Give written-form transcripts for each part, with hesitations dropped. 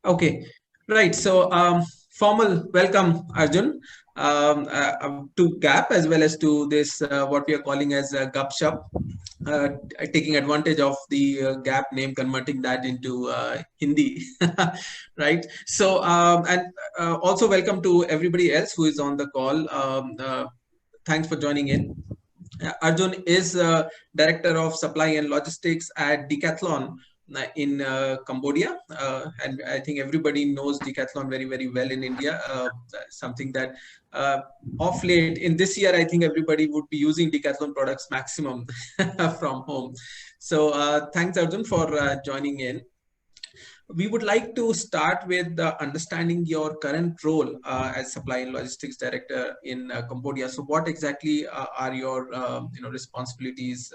Okay, right. So, formal welcome, Arjun, to GAP as well as to this what we are calling as Gup Shop, uh, taking advantage of the GAP name, converting that into Hindi, right? So, and also welcome to everybody else who is on the call. Thanks for joining in. Arjun is Director of Supply and Logistics at Decathlon in Cambodia. And I think everybody knows Decathlon very, very well in India. Something that of late in this year, I think everybody would be using Decathlon products maximum from home. So thanks, Arjun, for joining in. We would like to start with understanding your current role as supply and logistics director in Cambodia. So, what exactly are your responsibilities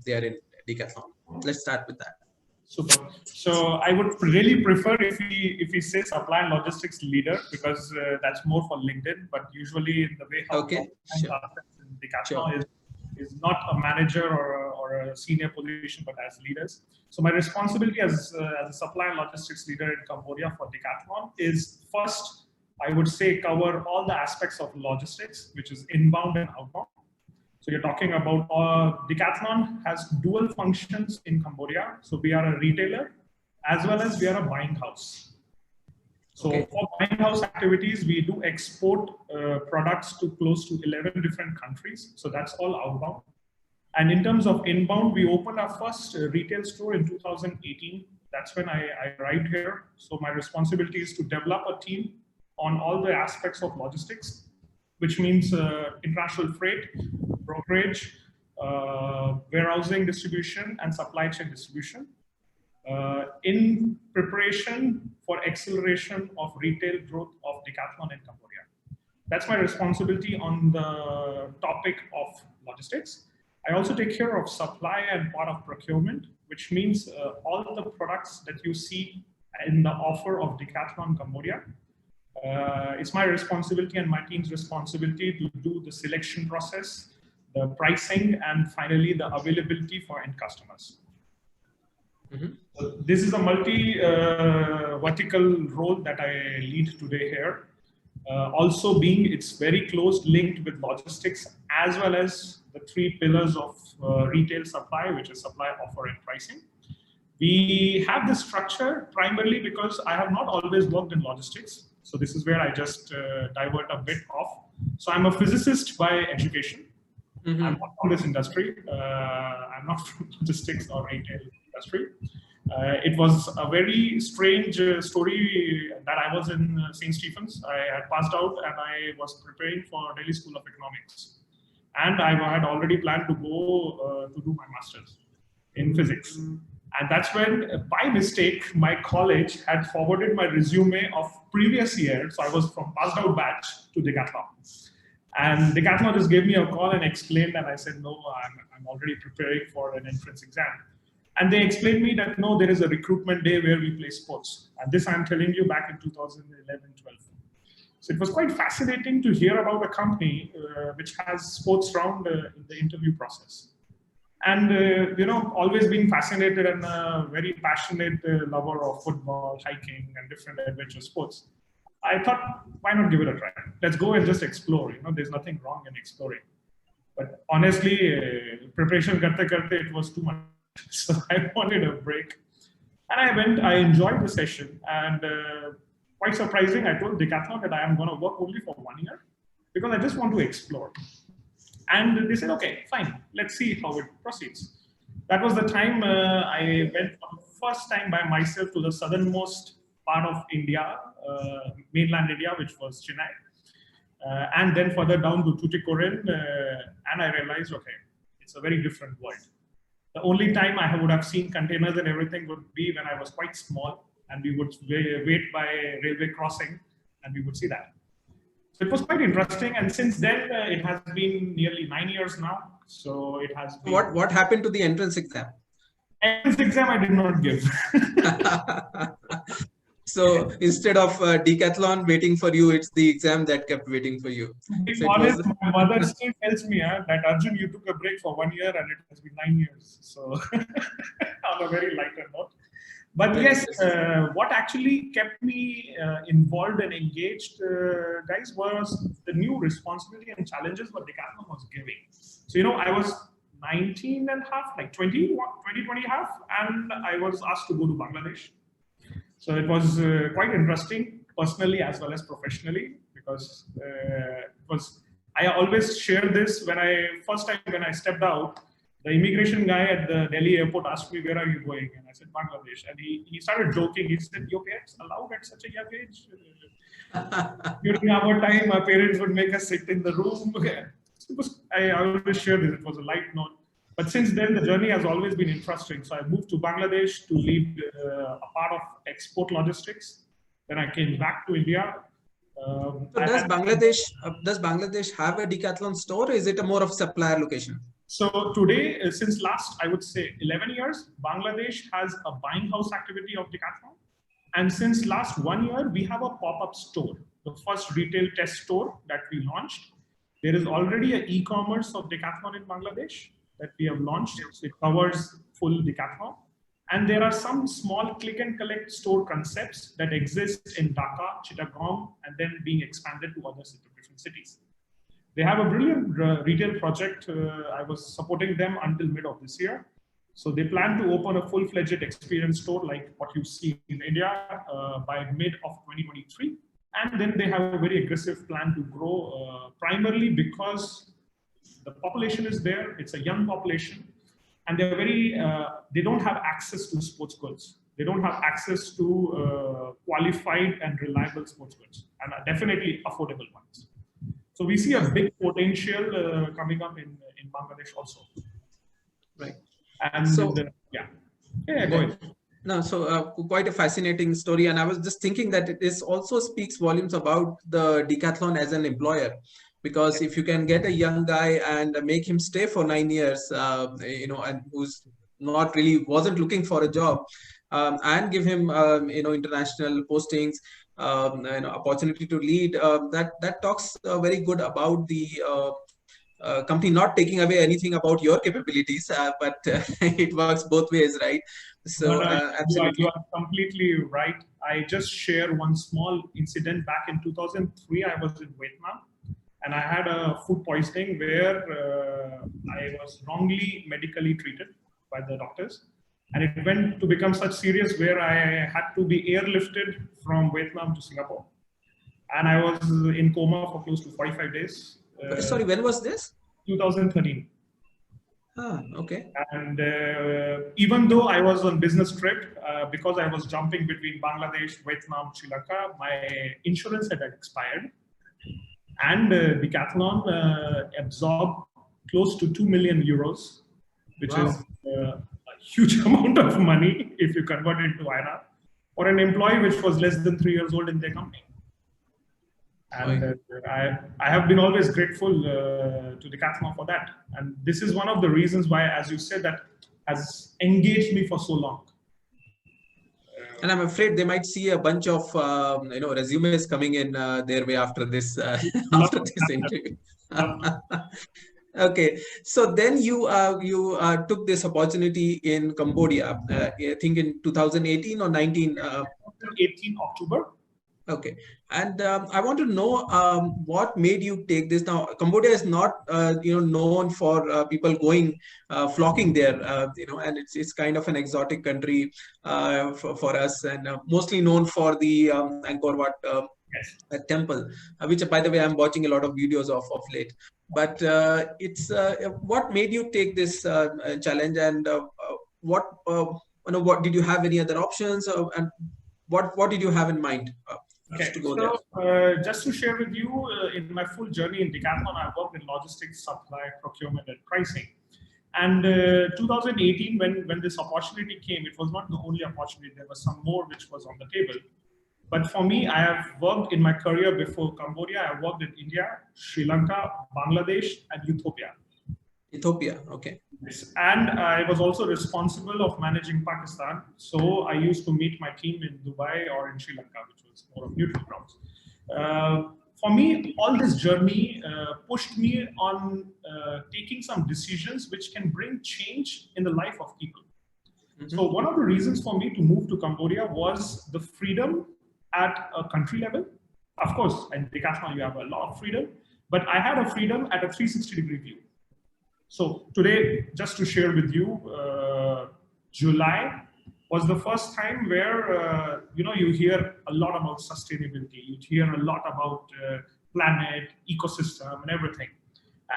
there in Decathlon? Let's start with that. Super. So I would really prefer if we say supply and logistics leader, because that's more for LinkedIn. But usually in the way how Decathlon is not a manager or a senior position, but as leaders. So my responsibility as a supply and logistics leader in Cambodia for Decathlon is first, I would say, cover all the aspects of logistics, which is inbound and outbound. So you're talking about Decathlon has dual functions in Cambodia. So we are a retailer as well as we are a buying house. So for buying house activities, we do export products to close to 11 different countries. So that's all outbound. And in terms of inbound, we opened our first retail store in 2018. That's when I arrived here. So my responsibility is to develop a team on all the aspects of logistics, which means international freight, brokerage, warehousing distribution, and supply chain distribution. In preparation for acceleration of retail growth of Decathlon in Cambodia. That's my responsibility on the topic of logistics. I also take care of supply and part of procurement, which means all the products that you see in the offer of Decathlon Cambodia. It's my responsibility and my team's responsibility to do the selection process, the pricing, and finally the availability for end customers. So this is a multi-vertical role that I lead today here. Also being it's very close linked with logistics as well as the three pillars of retail supply, which is supply, offer, and pricing. We have this structure primarily because I have not always worked in logistics. So this is where I just divert a bit off. So I'm a physicist by education. I'm not from this industry. I'm not from logistics or retail industry. It was a very strange story that I was in St. Stephen's. I had passed out and I was preparing for Delhi School of Economics. And I had already planned to go to do my master's in physics. And that's when, by mistake, my college had forwarded my resume of previous year. So I was from passed out batch to Decathlon. And Decathlon just gave me a call and explained, and I said, no, I'm already preparing for an entrance exam. And they explained me that, no, there is a recruitment day where we play sports. And this I'm telling you back in 2011-12. So it was quite fascinating to hear about a company which has sports round in the interview process. And, always being fascinated and a very passionate lover of football, hiking, and different adventure sports. I thought, why not give it a try? Let's go and just explore. There's nothing wrong in exploring. But honestly, preparation karte karte, it was too much. So I wanted a break. And I went, I enjoyed the session. And quite surprising, I told Decathlon that I am going to work only for 1 year because I just want to explore. And they said, okay, fine, let's see how it proceeds. That was the time I went for the first time by myself to the southernmost part of India, mainland India, which was Chennai. And then further down to Tuticorin, and I realized, okay, it's a very different world. The only time I would have seen containers and everything would be when I was quite small, and we would wait by railway crossing, and we would see that. So it was quite interesting, and since then it has been nearly 9 years now. So it has been. What happened to the entrance exam? Entrance exam I did not give. So instead of Decathlon waiting for you, it's the exam that kept waiting for you. So honest, my mother still tells me that Arjun, you took a break for 1 year and it has been 9 years. So on a very lighter note. But yes, what actually kept me involved and engaged, guys, was the new responsibility and challenges what Decathlon was giving. So, I was 19 and a half, like 20 and a half, and I was asked to go to Bangladesh. So it was quite interesting, personally as well as professionally, because I always share this when I stepped out. The immigration guy at the Delhi airport asked me, "Where are you going?" And I said, "Bangladesh." And he started joking. He said, "Your parents allowed at such a young age?" During our time, our parents would make us sit in the room. I always share this. It was a light note. But since then, the journey has always been interesting. So I moved to Bangladesh to lead a part of export logistics. Then I came back to India. So does Bangladesh have a Decathlon store, or is it a more of supplier location? So today, since last, I would say 11 years, Bangladesh has a buying house activity of Decathlon. And since last 1 year, we have a pop-up store, the first retail test store that we launched. There is already an e-commerce of Decathlon in Bangladesh that we have launched. So it covers full Decathlon. And there are some small click and collect store concepts that exist in Dhaka, Chittagong, and then being expanded to other different cities. They have a brilliant retail project. I was supporting them until mid of this year. So they plan to open a full-fledged experience store like what you see in India by mid of 2023. And then they have a very aggressive plan to grow primarily because the population is there. It's a young population. And they're they don't have access to sports goods. They don't have access to qualified and reliable sports goods, and definitely affordable ones. So we see a big potential coming up in Bangladesh also. Right. And so, go ahead. No, so quite a fascinating story. And I was just thinking that this also speaks volumes about the Decathlon as an employer. Because if you can get a young guy and make him stay for 9 years, and who's wasn't looking for a job, and give him, international postings, opportunity to lead, that talks very good about the company not taking away anything about your capabilities, but it works both ways, right? So absolutely. You are completely right. I just share one small incident. Back in 2003, I was in Vietnam. And I had a food poisoning where I was wrongly medically treated by the doctors. And it went to become such serious where I had to be airlifted from Vietnam to Singapore. And I was in coma for close to 45 days. Sorry, when was this? 2013. Okay. And even though I was on business trip, because I was jumping between Bangladesh, Vietnam, Sri Lanka, my insurance had expired. And Decathlon absorbed close to 2 million euros, which is a huge amount of money if you convert it into INR, for an employee which was less than 3 years old in their company. And I have been always grateful to Decathlon for that. And this is one of the reasons why, as you said, that has engaged me for so long. And I'm afraid they might see a bunch of resumes coming in their way after this interview. Okay, so then you took this opportunity in Cambodia. I think in 2018 or 19. 18 October. Okay, and I want to know what made you take this. Now, Cambodia is not known for people flocking there, and it's kind of an exotic country for us, and mostly known for the Angkor Wat temple, which, by the way, I'm watching a lot of videos of late. But it's what made you take this challenge, and what did you have any other options, and what did you have in mind? Okay, so just to share with you, in my full journey in Decathlon, I worked in logistics, supply, procurement, and pricing. And 2018, when this opportunity came, it was not the only opportunity. There was some more which was on the table. But for me, I have worked in my career before Cambodia. I worked in India, Sri Lanka, Bangladesh, and Ethiopia. Ethiopia, okay. And I was also responsible of managing Pakistan. So I used to meet my team in Dubai or in Sri Lanka, which was more of neutral grounds. For me, all this journey pushed me on taking some decisions which can bring change in the life of people. So one of the reasons for me to move to Cambodia was the freedom at a country level. Of course, in Decathlon, you have a lot of freedom, but I had a freedom at a 360-degree view. So today, just to share with you, July was the first time where you hear a lot about sustainability. You hear a lot about planet, ecosystem, and everything.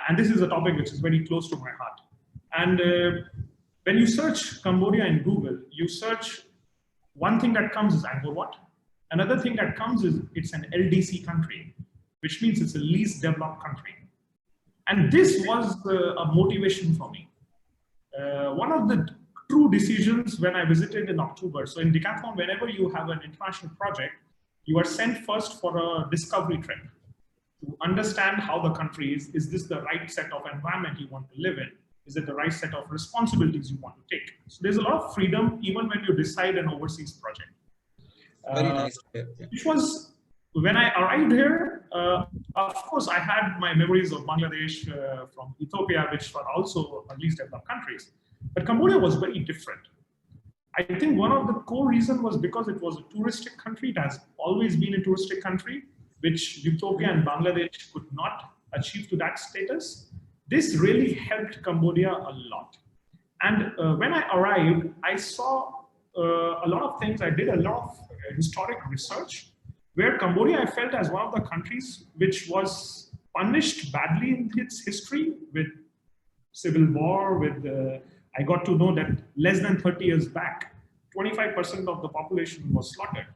And this is a topic which is very close to my heart. And when you search Cambodia in Google, you search, one thing that comes is Angkor Wat. Another thing that comes is it's an LDC country, which means it's a least developed country. And this was a motivation for me. One of the true decisions when I visited in October. So in Decathlon, whenever you have an international project, you are sent first for a discovery trip to understand how the country is. Is this the right set of environment you want to live in? Is it the right set of responsibilities you want to take? So there's a lot of freedom even when you decide an overseas project. Very nice. Which was, when I arrived here, of course, I had my memories of Bangladesh, from Ethiopia, which were also at least developed countries. But Cambodia was very different. I think one of the core reasons was because it was a touristic country. It has always been a touristic country, which Ethiopia and Bangladesh could not achieve to that status. This really helped Cambodia a lot. And when I arrived, I saw a lot of things. I did a lot of historic research, where Cambodia I felt as one of the countries which was punished badly in its history with civil war, with I got to know that less than 30 years back, 25% of the population was slaughtered.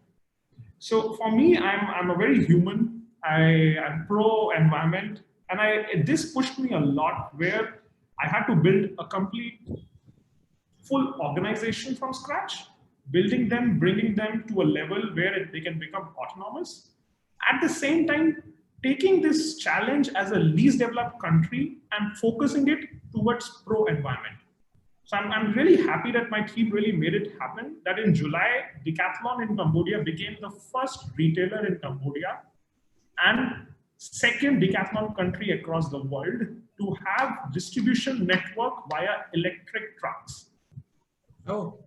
So for me, I'm a very human. I'm pro-environment, and this pushed me a lot, where I had to build a complete full organization from scratch, building them, bringing them to a level where they can become autonomous. At the same time, taking this challenge as a least developed country and focusing it towards pro-environment. So I'm really happy that my team really made it happen, that in July, Decathlon in Cambodia became the first retailer in Cambodia and second Decathlon country across the world to have distribution network via electric trucks. Oh.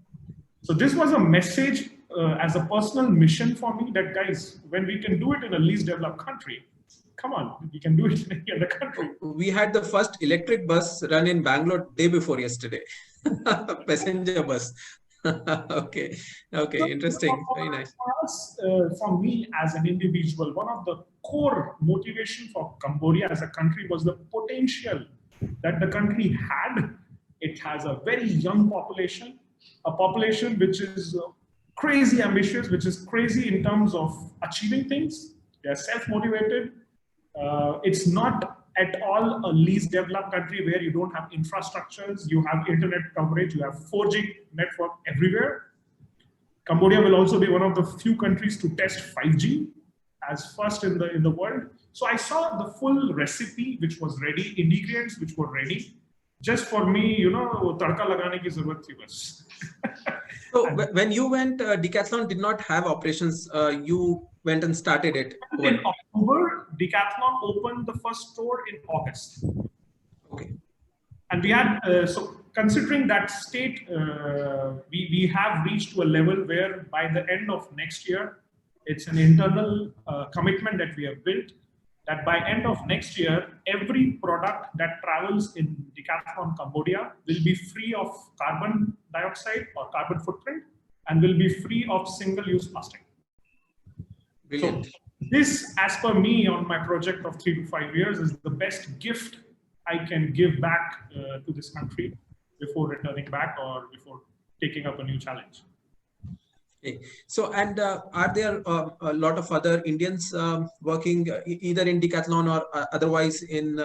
So this was a message as a personal mission for me that, guys, when we can do it in a least developed country, come on, we can do it in any other country. We had the first electric bus run in Bangalore day before yesterday. Passenger bus. Okay, so interesting. Very nice. For us, for me as an individual, one of the core motivation for Cambodia as a country was the potential that the country had. It has a very young population, a population which is crazy ambitious, which is crazy in terms of achieving things. They are self-motivated. It's not at all a least developed country where you don't have infrastructures, you have internet coverage, you have 4G network everywhere. Cambodia will also be one of the few countries to test 5G as first in the world. So I saw the full recipe which was ready, ingredients which were ready. Just for me, tadka lagane ki zarurat thi bas. So when you went, Decathlon did not have operations. You went and started it. In October, Decathlon opened the first store in August. Okay. And we had, so considering that state, we have reached to a level where by the end of next year, it's an internal commitment that we have built, that by end of next year, every product that travels in Decathlon Cambodia will be free of carbon dioxide or carbon footprint and will be free of single-use plastic. Brilliant. So this, as per me, on my project of 3 to 5 years, is the best gift I can give back to this country before returning back or before taking up a new challenge. Okay. So, and are there a lot of other Indians working either in Decathlon or otherwise in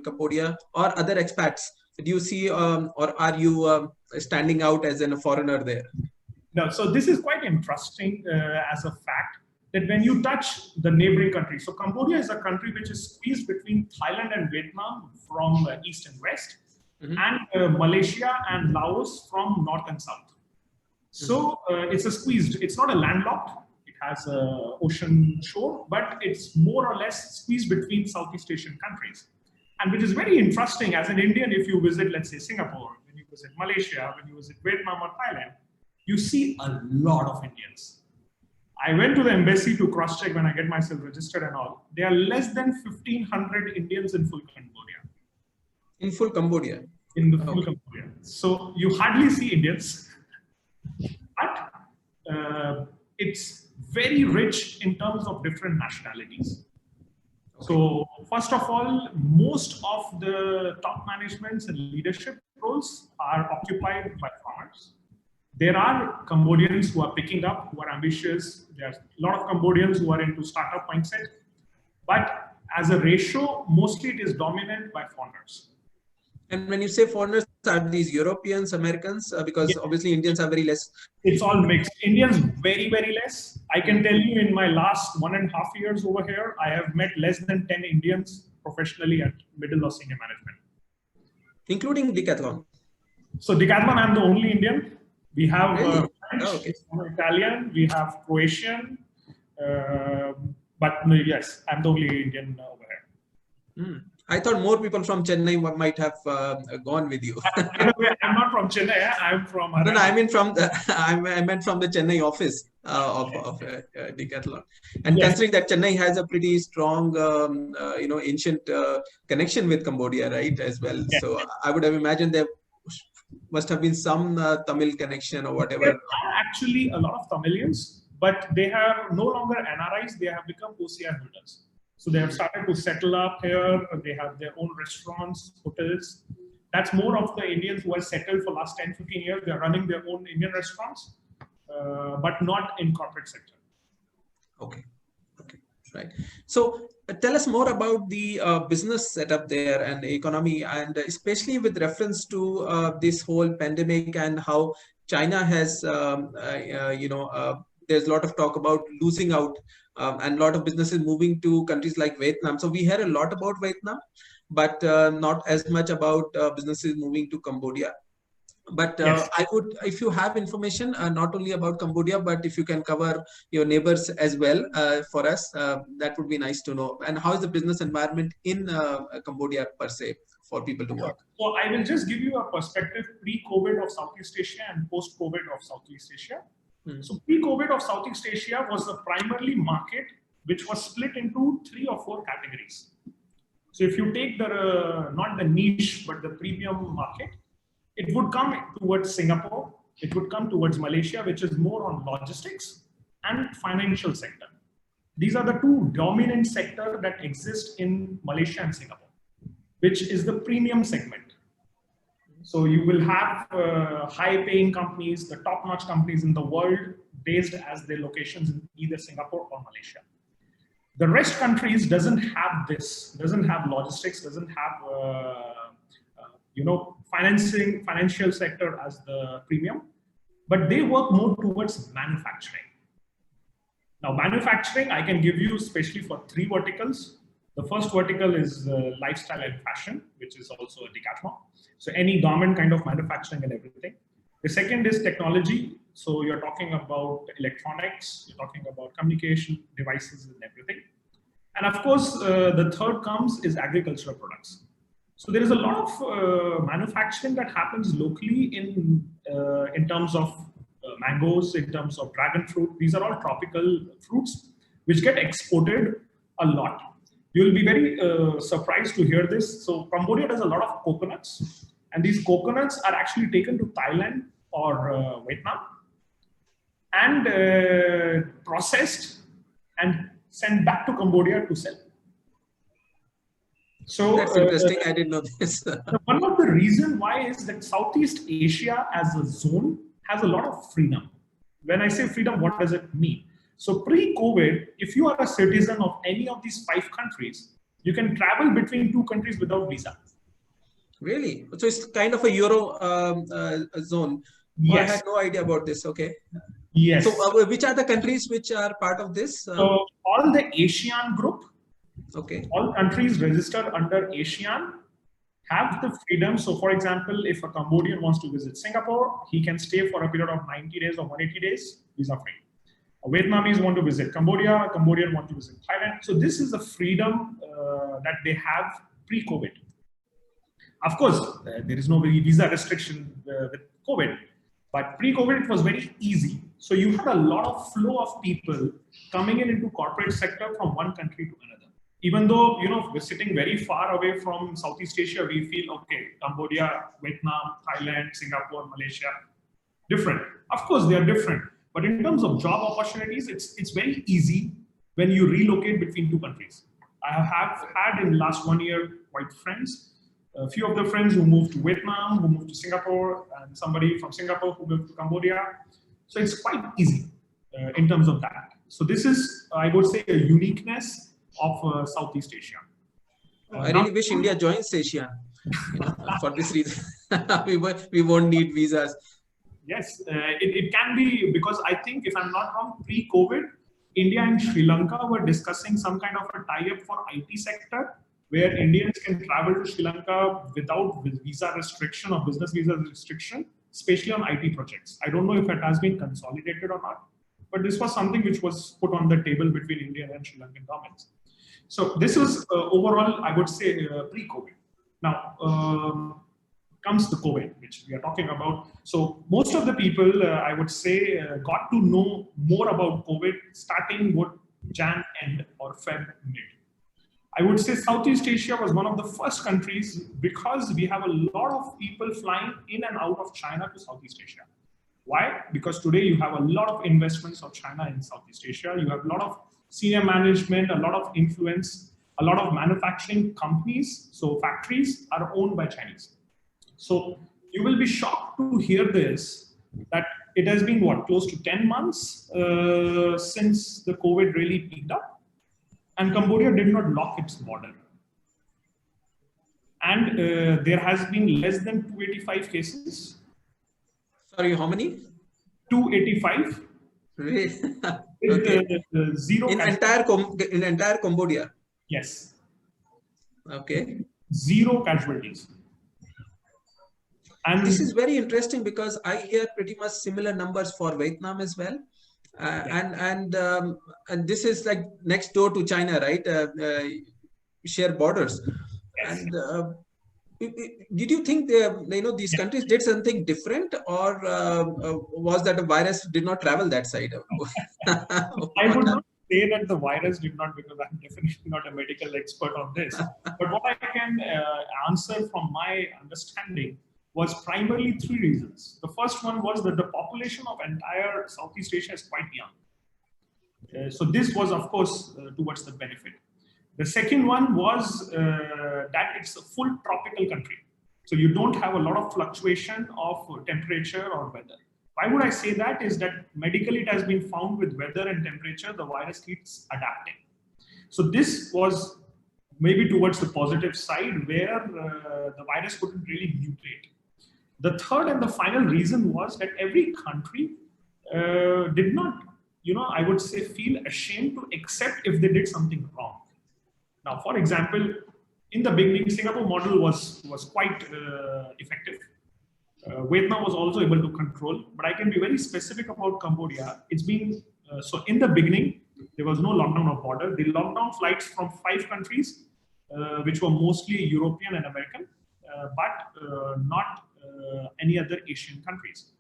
Cambodia, or other expats? Do you see, or are you standing out as a foreigner there? No. So this is quite interesting as a fact that when you touch the neighboring countries, so Cambodia is a country which is squeezed between Thailand and Vietnam from east and west, and Malaysia and Laos from north and south. So it's a squeezed, it's not a landlocked, it has an ocean shore, but it's more or less squeezed between Southeast Asian countries. And which is very interesting as an Indian, if you visit, let's say, Singapore, when you visit Malaysia, when you visit Vietnam or Thailand, you see a lot of Indians. I went to the embassy to cross-check when I get myself registered and all. There are less than 1,500 Indians in full Cambodia. In full Cambodia? In the full Cambodia. So you hardly see Indians, but it's very rich in terms of different nationalities. Okay. So first of all, most of the top managements and leadership roles are occupied by farmers. There are Cambodians who are picking up, who are ambitious. There's a lot of Cambodians who are into startup mindset. But as a ratio, mostly it is dominant by foreigners. And when you say foreigners, are these Europeans, Americans? Because obviously Indians are very less. It's all mixed. Indians very, very less. I can tell you in my last 1.5 years over here, I have met less than 10 Indians professionally at middle or senior management. Including Decathlon? So Decathlon, I'm the only Indian. We have French, Italian, we have Croatian, but yes, I'm the only Indian over here. I thought more people from Chennai might have gone with you. I'm not from Chennai. I'm from. No, I mean from the. I meant from the Chennai office of Decathlon. And considering that Chennai has a pretty strong, ancient connection with Cambodia, right, as well. Yes. So I would have imagined there must have been some Tamil connection or whatever. There are actually a lot of Tamilians, but they are no longer NRIs. They have become OCI holders. So they have started to settle up here. They have their own restaurants, hotels. That's more of the Indians who are settled for last 10, 15 years. They're running their own Indian restaurants, but not in corporate sector. Okay. Right. So tell us more about the business setup there and the economy, and especially with reference to this whole pandemic and how China has, there's a lot of talk about losing out and a lot of businesses moving to countries like Vietnam. So we hear a lot about Vietnam, but not as much about businesses moving to Cambodia. But yes. I would, if you have information, not only about Cambodia, but if you can cover your neighbors as well for us, that would be nice to know. And how is the business environment in Cambodia per se for people to work? So I will just give you a perspective pre-COVID of Southeast Asia and post-COVID of Southeast Asia. So pre-COVID of Southeast Asia was the primarily market which was split into 3 or 4 categories. So if you take the, not the niche, but the premium market, it would come towards Singapore, it would come towards Malaysia, which is more on logistics and financial sector. These are the 2 dominant sectors that exist in Malaysia and Singapore, which is the premium segment. So you will have high-paying companies, the top-notch companies in the world, based as their locations in either Singapore or Malaysia. The rest countries doesn't have this, doesn't have logistics, doesn't have financial sector as the premium, but they work more towards manufacturing. Now, manufacturing, I can give you especially for 3 verticals. The first vertical is lifestyle and fashion, which is also a Decathlon. So any garment kind of manufacturing and everything. The second is technology. So you're talking about electronics, you're talking about communication devices and everything. And of course, the third comes is agricultural products. So there is a lot of manufacturing that happens locally in terms of mangoes, in terms of dragon fruit. These are all tropical fruits which get exported a lot. You will be very surprised to hear this. So Cambodia does a lot of coconuts, and these coconuts are actually taken to Thailand or Vietnam and processed and sent back to Cambodia to sell. So that's interesting. I didn't know this. One of the reasons why is that Southeast Asia as a zone has a lot of freedom. When I say freedom, what does it mean? So pre-COVID, if you are a citizen of any of these 5 countries, you can travel between 2 countries without visa. Really? So it's kind of a Euro zone. Yes. I had no idea about this. Okay. Yes. So which are the countries which are part of this? So all the ASEAN group. Okay. All countries registered under ASEAN have the freedom. So for example, if a Cambodian wants to visit Singapore, he can stay for a period of 90 days or 180 days, visa free. A Vietnamese want to visit Cambodia, a Cambodian want to visit Thailand. So this is the freedom that they have pre-COVID. Of course, there is no visa restriction with COVID, but pre-COVID it was very easy. So you had a lot of flow of people coming in into corporate sector from one country to another. Even though we're sitting very far away from Southeast Asia, we feel okay, Cambodia, Vietnam, Thailand, Singapore, Malaysia, different. Of course, they are different. But in terms of job opportunities, it's very easy when you relocate between two countries. I have had in the last 1 year quite friends. A few of the friends who moved to Vietnam, who moved to Singapore, and somebody from Singapore who moved to Cambodia. So it's quite easy in terms of that. So this is, I would say, a uniqueness of Southeast Asia. I really wish India joins ASEAN for this reason. we won't need visas. Yes, it can be, because I think, if I'm not wrong, pre-COVID, India and Sri Lanka were discussing some kind of a tie-up for IT sector, where Indians can travel to Sri Lanka without visa restriction or business visa restriction, especially on IT projects. I don't know if it has been consolidated or not, but this was something which was put on the table between Indian and Sri Lankan governments. So this was overall, I would say, pre-COVID. Now comes the COVID, which we are talking about. So most of the people, I would say, got to know more about COVID starting what Jan end or Feb mid. I would say Southeast Asia was one of the first countries, because we have a lot of people flying in and out of China to Southeast Asia. Why? Because today you have a lot of investments of China in Southeast Asia. You have a lot of senior management, a lot of influence, a lot of manufacturing companies. So factories are owned by Chinese. So you will be shocked to hear this, that it has been close to 10 months since the COVID really peaked up. And Cambodia did not lock its border. And there has been less than 285 cases. Sorry, how many? 285. Really? Okay. Zero in entire Cambodia? Yes. Okay. Zero casualties. And this is very interesting, because I hear pretty much similar numbers for Vietnam as well. And this is like next door to China, right? Share borders. Yes. And did you think these countries did something different, or was that a virus did not travel that side? I would not say that the virus did not, because I'm definitely not a medical expert on this. But what I can answer from my understanding was primarily three reasons. The first one was that the population of entire Southeast Asia is quite young. So this was, of course, towards the benefit. The second one was that it's a full tropical country. So you don't have a lot of fluctuation of temperature or weather. Why would I say that? Is that medically it has been found with weather and temperature, the virus keeps adapting. So this was maybe towards the positive side, where the virus couldn't really mutate. The third and the final reason was that every country did not, I would say, feel ashamed to accept if they did something wrong. Now, for example, in the beginning, Singapore model was quite effective. Vietnam was also able to control, but I can be very specific about Cambodia. It's been, so in the beginning, there was no lockdown of border. They locked down flights from 5 countries, which were mostly European and American, but not any other Asian countries.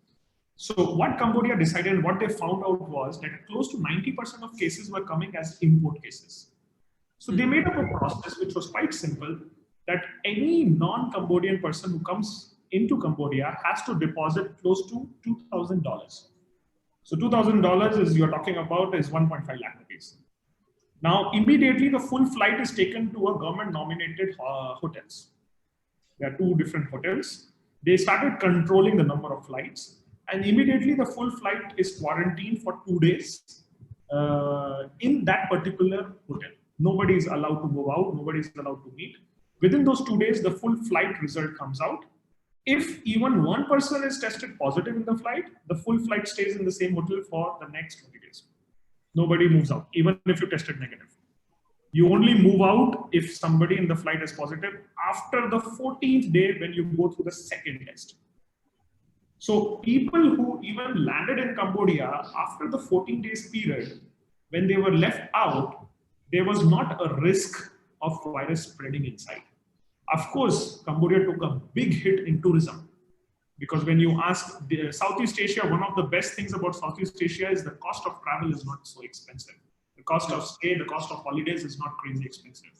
So what Cambodia decided and what they found out was that close to 90% of cases were coming as import cases. So they made up a process which was quite simple, that any non-Cambodian person who comes into Cambodia has to deposit close to $2,000. So $2,000 is, you're talking about, is 1.5 lakh rupees. Now, immediately the full flight is taken to a government-nominated hotels. There are 2 different hotels. They started controlling the number of flights, and immediately the full flight is quarantined for 2 days in that particular hotel. Nobody is allowed to go out, nobody is allowed to meet. Within those 2 days, the full flight result comes out. If even one person is tested positive in the flight, the full flight stays in the same hotel for the next 20 days. Nobody moves out, even if you tested negative. You only move out if somebody in the flight is positive after the 14th day when you go through the second test. So people who even landed in Cambodia after the 14 days period, when they were left out, there was not a risk of virus spreading inside. Of course, Cambodia took a big hit in tourism, because when you ask Southeast Asia, one of the best things about Southeast Asia is the cost of travel is not so expensive. The cost of stay, the cost of holidays is not crazy expensive.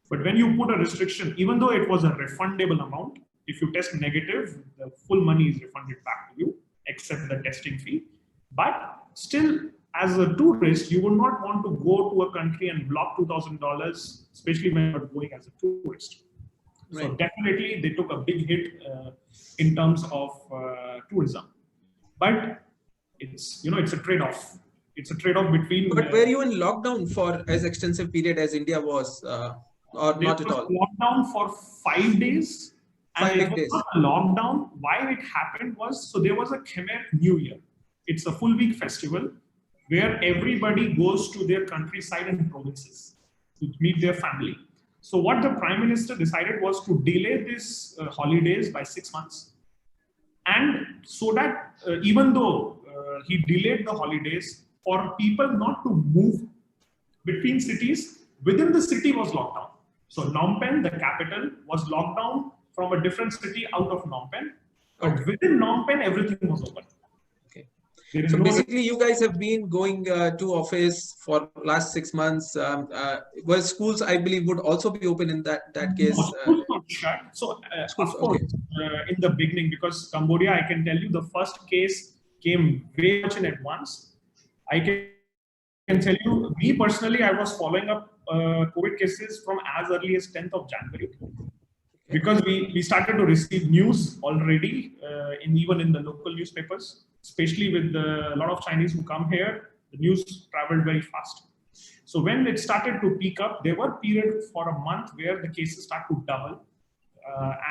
But when you put a restriction, even though it was a refundable amount, if you test negative, the full money is refunded back to you, except the testing fee. But still, as a tourist, you would not want to go to a country and block $2,000, especially when you're going as a tourist. Right. So definitely, they took a big hit in terms of tourism. But it's a trade-off. It's a trade-off between. But were you in lockdown for as extensive period as India was, or not at all? Lockdown for 5 days. 5 days. Not a lockdown. Why it happened was, so there was a Khmer New Year. It's a full week festival where everybody goes to their countryside and provinces to meet their family. So what the Prime Minister decided was to delay these holidays by 6 months. And so that even though he delayed the holidays, for people not to move between cities, within the city was locked down. So Phnom Penh, the capital, was locked down from a different city out of Phnom Penh. But within Phnom Penh, everything was open. So basically, you guys have been going to office for last 6 months. Well, schools, I believe, would also be open in that case. Schools not shut. So, schools, of course, in the beginning, because Cambodia, I can tell you, the first case came very much in advance. I can tell you, me personally, I was following up COVID cases from as early as 10th of January. Because we started to receive news already, even in the local newspapers, especially with a lot of Chinese who come here, the news traveled very fast. So when it started to peak up, there were periods for a month where the cases start to double.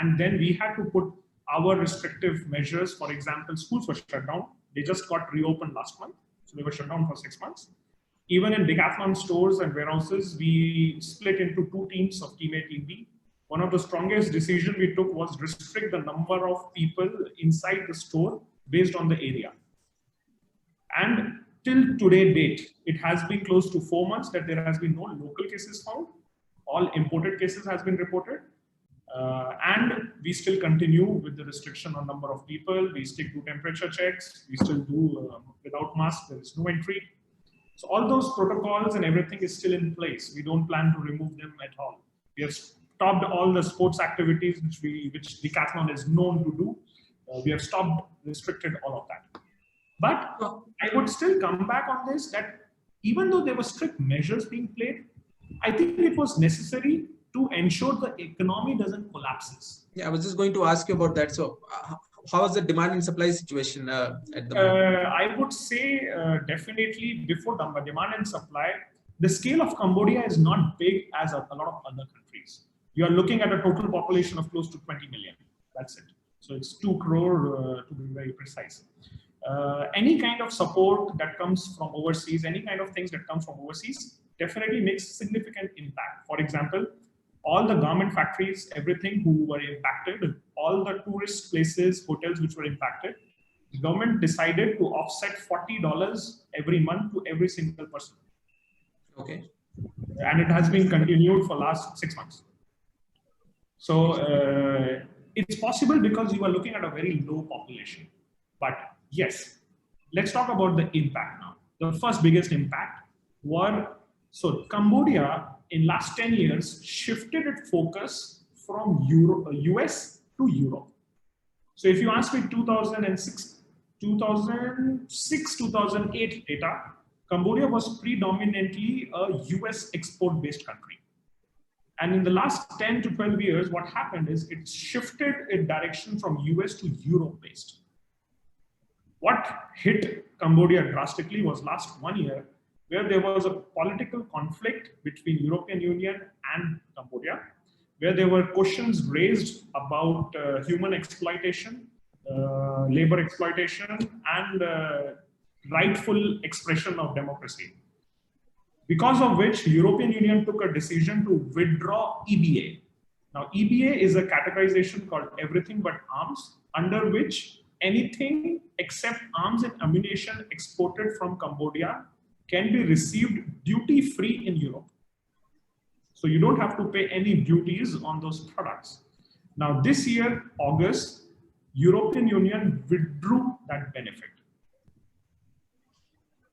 And then we had to put our restrictive measures. For example, schools were shut down. They just got reopened last month. So they were shut down for 6 months. Even in Decathlon stores and warehouses, we split into 2 teams of Team A, Team B. One of the strongest decisions we took was restrict the number of people inside the store based on the area. And till today date, it has been close to 4 months that there has been no local cases found. All imported cases has been reported. And we still continue with the restriction on number of people. We stick to temperature checks. We still do without mask, there is no entry. So all those protocols and everything is still in place. We don't plan to remove them at all. We have stopped all the sports activities which Decathlon is known to do. We have stopped, restricted all of that. But I would still come back on this, that even though there were strict measures being played, I think it was necessary to ensure the economy doesn't collapse. Yeah, I was just going to ask you about that. So how is the demand and supply situation at the moment? I would say definitely before demand and supply, the scale of Cambodia is not big as a lot of other countries. You are looking at a total population of close to 20 million. That's it. So it's 2 crore to be very precise. Any kind of support that comes from overseas, any kind of things that come from overseas definitely makes significant impact. For example, all the garment factories, everything who were impacted, all the tourist places, hotels which were impacted, the government decided to offset $40 every month to every single person. Okay. And it has been continued for last 6 months. So it's possible because you are looking at a very low population. But yes, let's talk about the impact now. The first biggest impact were, so Cambodia in last 10 years shifted its focus from US to Europe. So if you ask me 2006, 2008 data, Cambodia was predominantly a US export-based country. And in the last 10 to 12 years, what happened is it shifted its direction from US to Europe-based. What hit Cambodia drastically was last 1 year, where there was a political conflict between European Union and Cambodia, where there were questions raised about human exploitation, labor exploitation, and rightful expression of democracy. Because of which European Union took a decision to withdraw EBA. Now EBA is a categorization called everything but arms, under which anything except arms and ammunition exported from Cambodia can be received duty-free in Europe. So you don't have to pay any duties on those products. Now this year, August, European Union withdrew that benefit.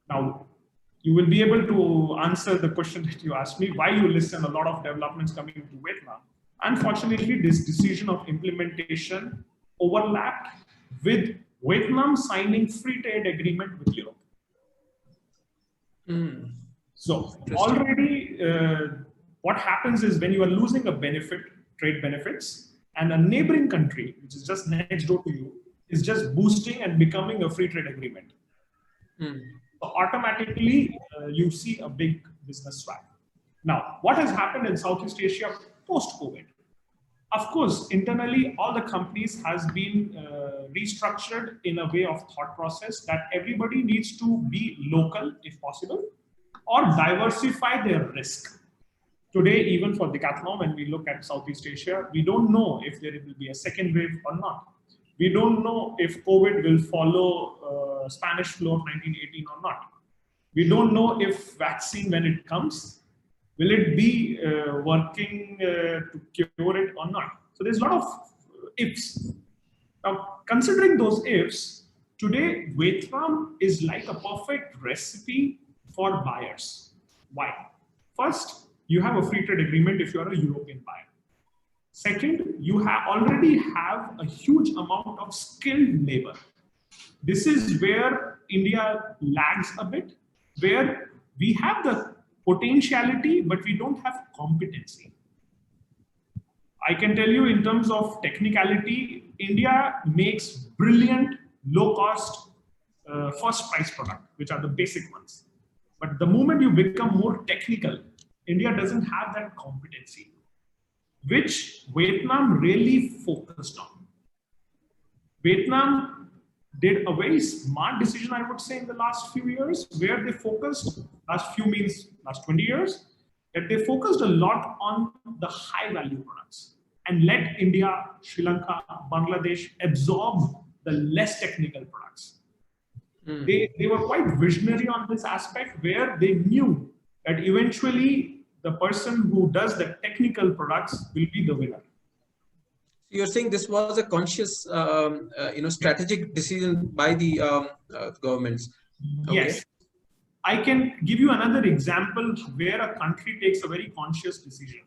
Now, you will be able to answer the question that you asked me, why you listen a lot of developments coming to Vietnam. Unfortunately, this decision of implementation overlapped with Vietnam signing free trade agreement with Europe. So already what happens is when you are losing a benefit, trade benefits, and a neighboring country, which is just next door to you, is just boosting and becoming a free trade agreement. So automatically you see a big business swap. Now, what has happened in Southeast Asia post-COVID? Of course, internally, all the companies has been restructured in a way of thought process that everybody needs to be local if possible, or diversify their risk. Today, even for Decathlon, when we look at Southeast Asia, we don't know if there will be a second wave or not. We don't know if COVID will follow Spanish flu of 1918 or not. We don't know if vaccine, when it comes, will it be working to cure it or not? So there's a lot of ifs. Now, considering those ifs, today Vietnam is like a perfect recipe for buyers. Why? First, you have a free trade agreement if you are a European buyer. Second, you already have a huge amount of skilled labor. This is where India lags a bit, where we have the potentiality, but we don't have competency. I can tell you in terms of technicality, India makes brilliant, low-cost, first-price product, which are the basic ones. But the moment you become more technical, India doesn't have that competency, which Vietnam really focused on. Vietnam did a very smart decision, I would say, in the last few years, where they focused, last few means last 20 years, that they focused a lot on the high value products and let India, Sri Lanka, Bangladesh absorb the less technical products. They were quite visionary on this aspect, where they knew that eventually the person who does the technical products will be the winner. You're saying this was a conscious, strategic decision by the governments. Okay. Yes. I can give you another example where a country takes a very conscious decision.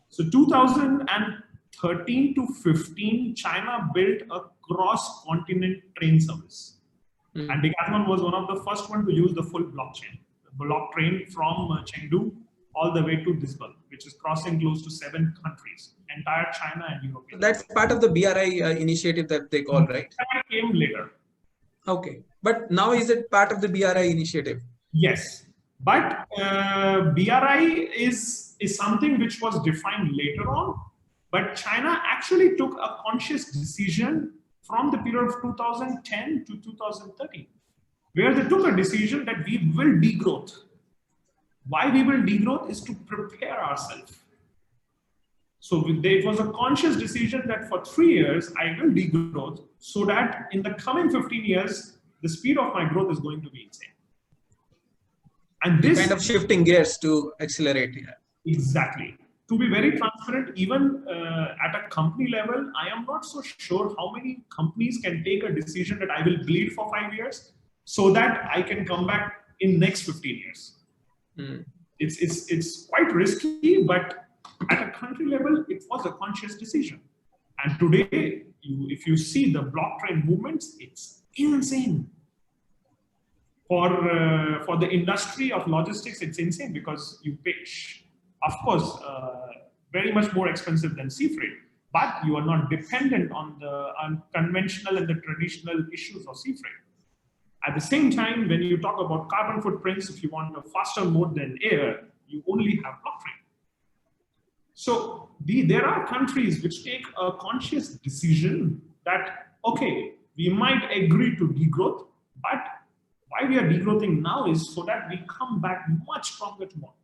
So 2013 to 15, China built a cross-continent train service. And Decathlon was one of the first one to use the full blockchain. The block train from Chengdu all the way to Disbal, which is crossing close to 7 countries, entire China and Europe. So that's part of the BRI initiative that they call, right? That came later. Okay. But now is it part of the BRI initiative? Yes. But BRI is something which was defined later on. But China actually took a conscious decision from the period of 2010 to 2013, where they took a decision that we will degrowth. Why we will degrowth is to prepare ourselves. So it was a conscious decision that for 3 years, I will degrowth so that in the coming 15 years, the speed of my growth is going to be insane. And this kind of shifting gears to accelerate. Yeah. Exactly. To be very transparent, even at a company level, I am not so sure how many companies can take a decision that I will bleed for 5 years so that I can come back in next 15 years. It's quite risky, but at a country level, it was a conscious decision. And today, if you see the blockchain movements, it's insane. For the industry of logistics, it's insane because you pitch, of course, very much more expensive than sea freight, but you are not dependent on the unconventional and the traditional issues of sea freight. At the same time, when you talk about carbon footprints, if you want a faster mode than air, you only have blockchain. So there are countries which take a conscious decision that, okay, we might agree to degrowth, but why we are degrowthing now is so that we come back much stronger tomorrow.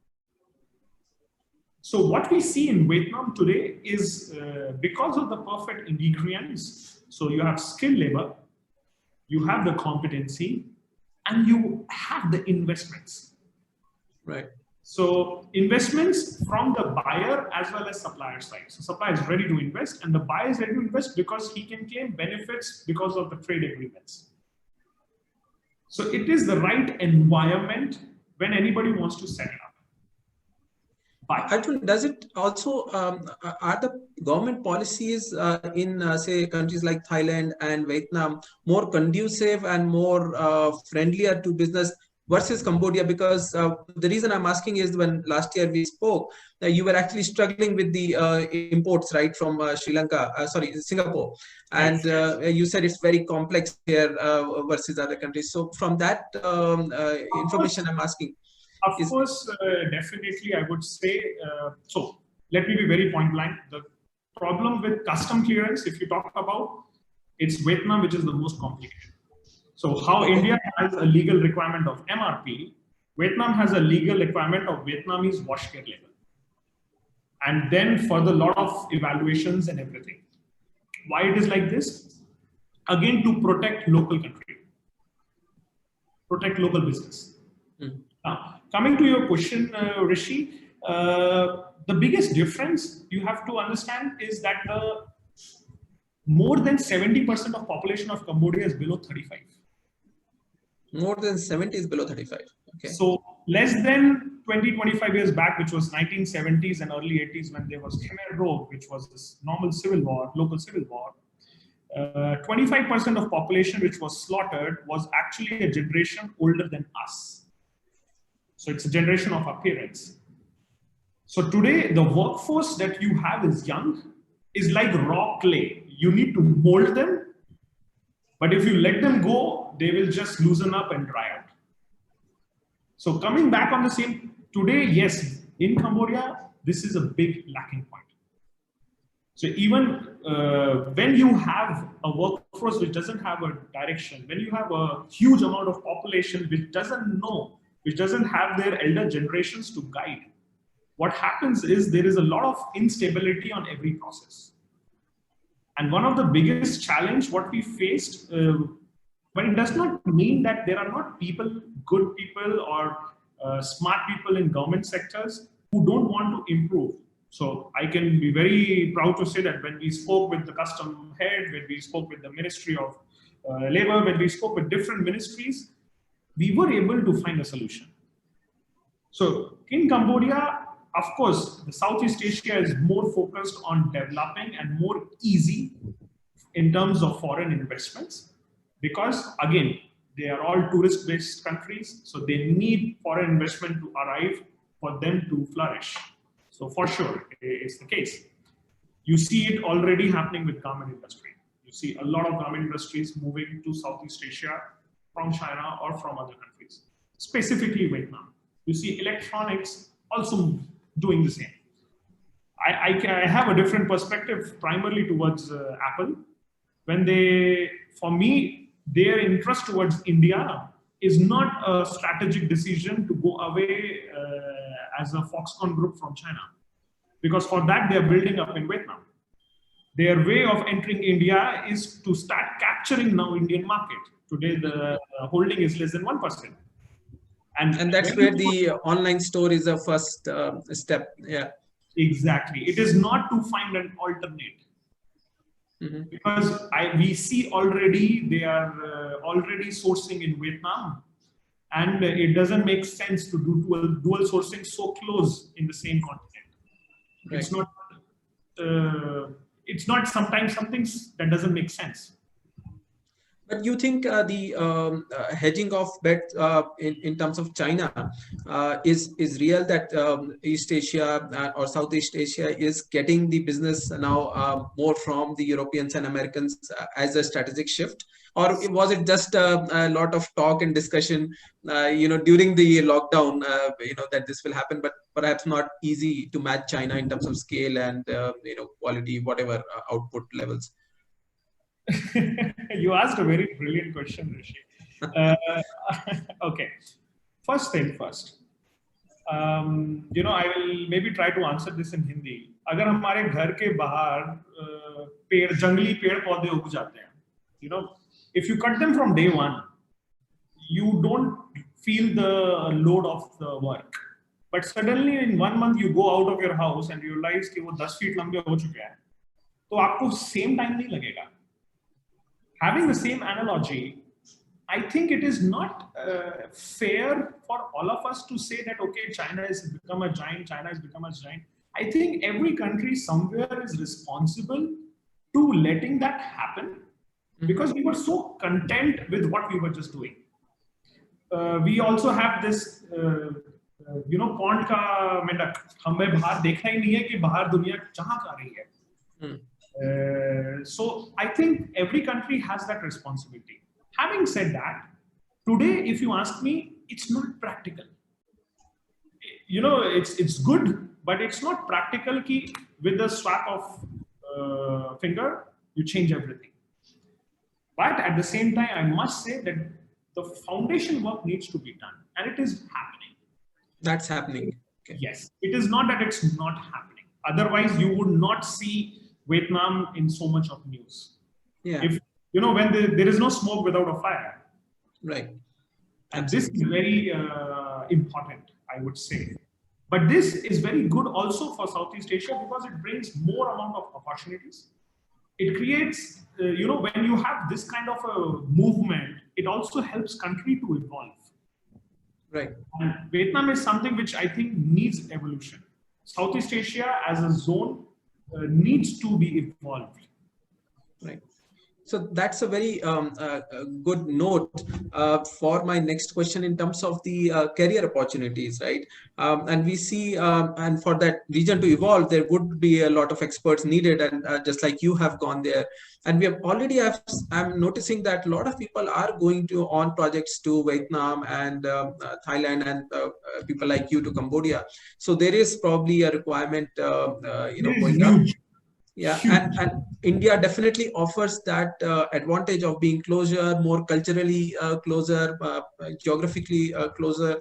So what we see in Vietnam today is because of the perfect ingredients, so you have skilled labor, you have the competency, and you have the investments. Right. So investments from the buyer as well as supplier side. So supplier is ready to invest and the buyer is ready to invest because he can claim benefits because of the trade agreements. So it is the right environment when anybody wants to set it up. Arjun, does it also, are the government policies in, say, countries like Thailand and Vietnam more conducive and more friendlier to business versus Cambodia? Because the reason I'm asking is when last year we spoke, you were actually struggling with the imports, right, from Singapore. And you said it's very complex here versus other countries. So from that information I'm asking. Of course, definitely, I would say, so let me be very point blank. The problem with custom clearance, if you talk about, it's Vietnam, which is the most complicated. So how India has a legal requirement of MRP, Vietnam has a legal requirement of Vietnamese wash care label. And then further lot of evaluations and everything. Why it is like this? Again, to protect local country, protect local business. Now, coming to your question, Rishi, the biggest difference you have to understand is that more than 70% of population of Cambodia is below 35. More than 70 is below 35. Okay. So less than 20, 25 years back, which was 1970s and early 80s when there was Khmer Rouge, which was this normal civil war, local civil war, 25% of population which was slaughtered was actually a generation older than us. So it's a generation of our parents. So today, the workforce that you have is young, is like raw clay. You need to mold them, but if you let them go, they will just loosen up and dry out. So coming back on the same, today, yes, in Cambodia, this is a big lacking point. So even when you have a workforce which doesn't have a direction, when you have a huge amount of population which doesn't know, which doesn't have their elder generations to guide, what happens is there is a lot of instability on every process. And one of the biggest challenge what we faced, but it does not mean that there are not people, good people or smart people in government sectors who don't want to improve. So I can be very proud to say that when we spoke with the custom head, when we spoke with the Ministry of Labor, when we spoke with different ministries, we were able to find a solution. So in Cambodia, of course, the Southeast Asia is more focused on developing and more easy in terms of foreign investments because, again, they are all tourist-based countries, so they need foreign investment to arrive for them to flourish. So for sure, it's the case. You see it already happening with garment industry. You see a lot of garment industries moving to Southeast Asia from China or from other countries, specifically Vietnam. You see electronics also doing the same. I have a different perspective primarily towards Apple. When for me, their interest towards India is not a strategic decision to go away as a Foxconn group from China. Because for that, they're building up in Vietnam. Their way of entering India is to start capturing now Indian market. Today, the holding is less than 1%. And that's where the online store is the first step. Yeah. Exactly. It is not to find an alternate. Because we see already they are already sourcing in Vietnam, and it doesn't make sense to do dual sourcing so close in the same continent. Right. It's not sometimes something that doesn't make sense. But you think the hedging of bets in terms of China is real, that East Asia or Southeast Asia is getting the business now more from the Europeans and Americans as a strategic shift? Or was it just a lot of talk and discussion, during the lockdown, that this will happen, but perhaps not easy to match China in terms of scale and, quality, whatever output levels? You asked a very brilliant question, Rishi. Okay, first thing first. I will maybe try to answer this in Hindi. अगर हमारे घर के बाहर जंगली पेड़ पौधे उग जाते हैं, if you cut them from day one, you don't feel the load of the work. But suddenly in 1 month you go out of your house and you realize कि वो 10 feet लंबे हो चुके हैं, तो आपको same time नहीं लगेगा. Having the same analogy, I think it is not fair for all of us to say that okay, China has become a giant, China has become a giant. I think every country somewhere is responsible to letting that happen because we were so content with what we were just doing. We also have this pond का मेंढक, हमें बाहर देखना ही नहीं है कि बाहर दुनिया कहाँ जा रही है. So I think every country has that responsibility. Having said that, today if you ask me, it's not practical. It's good, but it's not practical कि with the swap of finger you change everything. But at the same time, I must say that the foundation work needs to be done, and it is happening. That's happening. Okay. Yes, it is not that it's not happening. Otherwise, you would not see Vietnam in so much of news. Yeah. If when there is no smoke without a fire. Right. And this is very important, I would say. But this is very good also for Southeast Asia because it brings more amount of opportunities. It creates, when you have this kind of a movement, it also helps country to evolve. Right. And Vietnam is something which I think needs evolution. Southeast Asia as a zone needs to be evolved. Right. So that's a very good note for my next question in terms of the career opportunities, right? And we see, and for that region to evolve, there would be a lot of experts needed, and just like you have gone there. And we have already I'm noticing that a lot of people are going on projects to Vietnam and Thailand, and people like you to Cambodia. So there is probably a requirement, going up. Yeah, and India definitely offers that advantage of being closer, more culturally closer, geographically closer.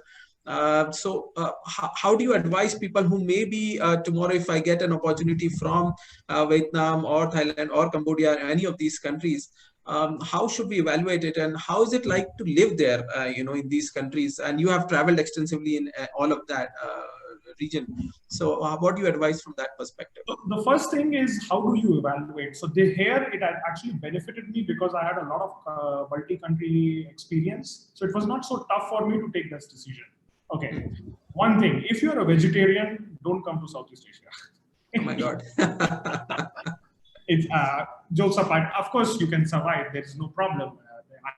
So how do you advise people who maybe tomorrow, if I get an opportunity from Vietnam or Thailand or Cambodia, or any of these countries, how should we evaluate it, and how is it like to live there, in these countries? And you have traveled extensively in all of that region. So what do you advise from that perspective? The first thing is, how do you evaluate? So here it actually benefited me because I had a lot of multi-country experience. So it was not so tough for me to take this decision. Okay. One thing, if you're a vegetarian, don't come to Southeast Asia. Oh my God. It's jokes apart. Of course, you can survive. There is no problem.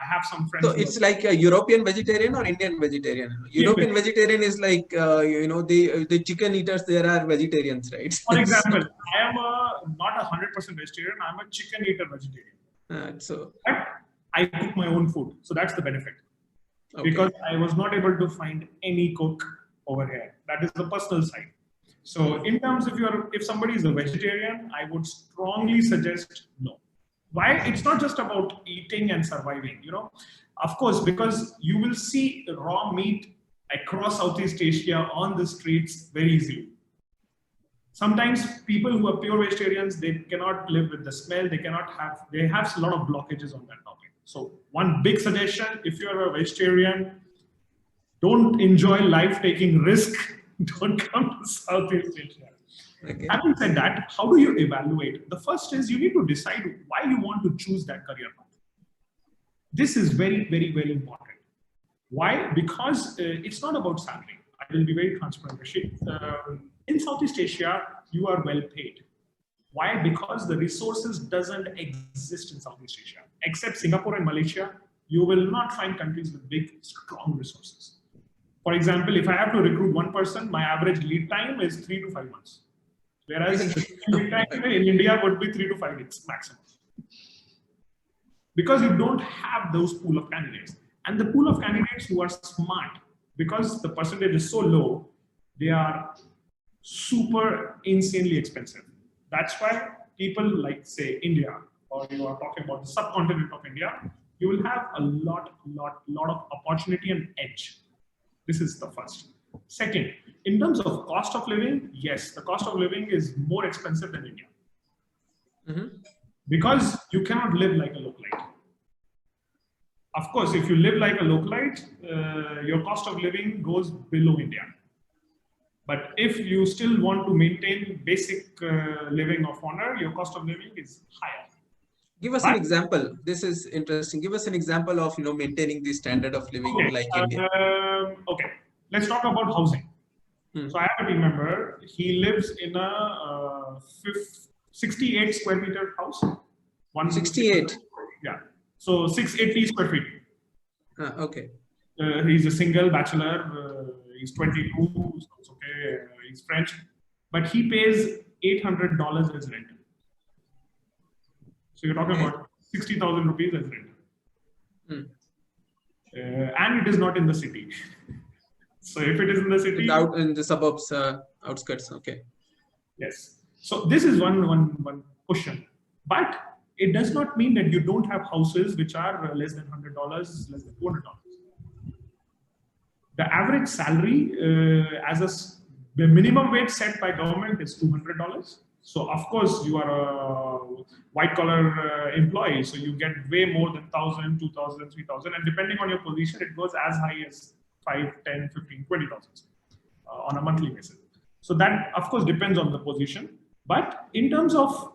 I have some friends. So it's like a European vegetarian or Indian vegetarian? European vegetarian is like, the chicken eaters there are vegetarians, right? For example, I am not 100% vegetarian. I'm a chicken eater vegetarian. But I cook my own food. So that's the benefit. Okay. Because I was not able to find any cook over here. That is the personal side. So in terms of if somebody is a vegetarian, I would strongly suggest no. Why? It's not just about eating and surviving, Of course, because you will see raw meat across Southeast Asia on the streets very easily. Sometimes people who are pure vegetarians, they cannot live with the smell. They have a lot of blockages on that topic. So one big suggestion, if you're a vegetarian, don't enjoy life taking risk. Don't come to Southeast Asia. Okay. Having said that, how do you evaluate? The first is you need to decide why you want to choose that career path. This is very, very, very important. Why? Because it's not about salary. I will be very transparent, Rashid. In Southeast Asia, you are well paid. Why? Because the resources doesn't exist in Southeast Asia. Except Singapore and Malaysia, you will not find countries with big, strong resources. For example, if I have to recruit one person, my average lead time is 3 to 5 months. Whereas in India would be 3 to 5 weeks maximum. Because you don't have those pool of candidates. And the pool of candidates who are smart, because the percentage is so low, they are super insanely expensive. That's why people like, say, India, or you are talking about the subcontinent of India, you will have a lot of opportunity and edge. This is the first. Second, in terms of cost of living, yes, the cost of living is more expensive than India. Mm-hmm. Because you cannot live like a localite. Of course, if you live like a localite, your cost of living goes below India. But if you still want to maintain basic living of honor, your cost of living is higher. Give us an example. This is interesting. Give us an example of maintaining the standard of living like India. Okay, let's talk about housing. So I have a team member. He lives in a 68 square meter house. 168. Yeah. So 680 square feet. Okay. He's a single bachelor. He's 22. So it's okay. He's French, but he pays $800 as rent. So you're talking about 60,000 rupees as rent. And it is not in the city. So if it is in the city, out in the suburbs, outskirts. Okay. Yes. So this is one question, but it does not mean that you don't have houses which are less than $100, less than $200. The average salary the minimum wage set by government is $200. So of course you are a white collar employee, so you get way more than 1,000, 2,000, 3,000, and depending on your position, it goes as high as 5, 10, 15, 20,000 on a monthly basis. So that of course depends on the position. But in terms of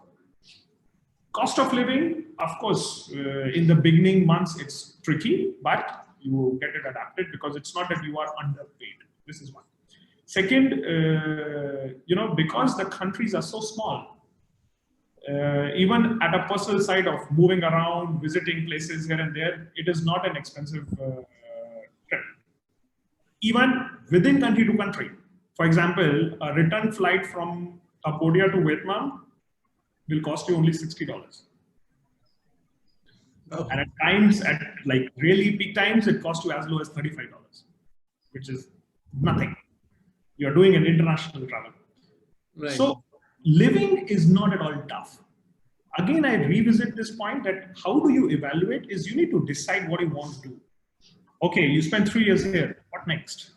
cost of living, of course, in the beginning months it's tricky, but you get it adapted because it's not that you are underpaid. This is one. Second, because the countries are so small, even at a personal side of moving around, visiting places here and there, it is not an expensive trip. Even within country to country, for example, a return flight from Cambodia to Vietnam will cost you only $60. Oh. And at times, at like really peak times, it costs you as low as $35, which is nothing. You're doing an international travel. Right. So living is not at all tough. Again, I revisit this point that how do you evaluate is you need to decide what you want to do. Okay, you spent 3 years here. What next?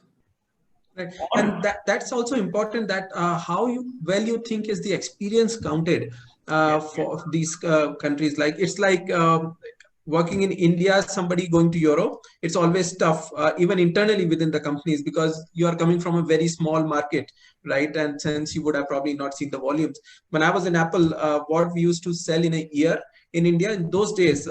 Right. And that's also important that how you think is the experience counted for these countries. Like it's like working in India, somebody going to Europe, it's always tough, even internally within the companies, because you are coming from a very small market, right? And since you would have probably not seen the volumes. When I was in Apple, what we used to sell in a year in India, in those days,